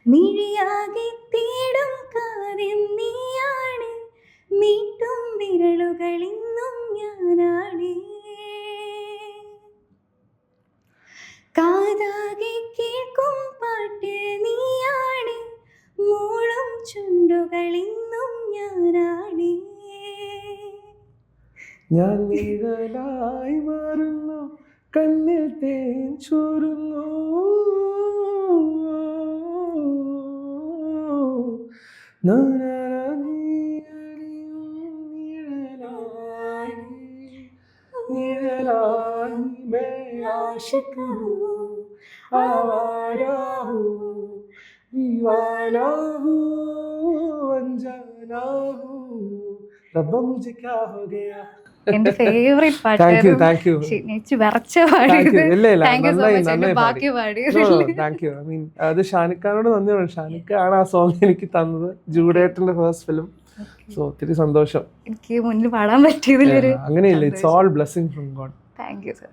മിഴിയാകെ തേടും കാര്യം നീയാണ്, മീട്ടും വിരലുകളിന്നും ഞാനാണ്. കാതാകെ കേൾക്കും പാട്ട് നീയാണ്, മൂളും ചുണ്ടുകളിന്നും ഞാനാണ്. ഞാൻ നിഴലായി മാറുന്നു, കണ്ണിൽ തേൻ ചോരുന്നു. आशिक हूँ, आवारा हूँ, दीवाना हूँ, अनजाना हूँ, रब्बा मुझे क्या हो गया. എന്റെ ഫേവറേറ്റ് താങ്ക് യു പാട്ടായിരുന്നു. താങ്ക് യു നെച്ച് വിറച്ച പാടിയത്. ഇല്ല ഇല്ല താങ്ക് യു സോ നന്നായി മച്ച്. എന്റെ നന്നായി പാടി. ബാക്കി പാടിയത് താങ്ക് യു. ഐ മീൻ അത് ഷാനിക്കാനോട് നന്ദിയാണ്. ഷാനിക്കാണ് ആ സോങ് എനിക്ക് തന്നത്, ജൂഡേട്ടന്റെ ഫസ്റ്റ് ഫിലിം. സോ ഒത്തിരി സന്തോഷം. എനിക്ക് മുന്നിൽ പാടാൻ പറ്റിയതിലൊരു അങ്ങനെയില്ല, it's all blessing from God. Thank you sir.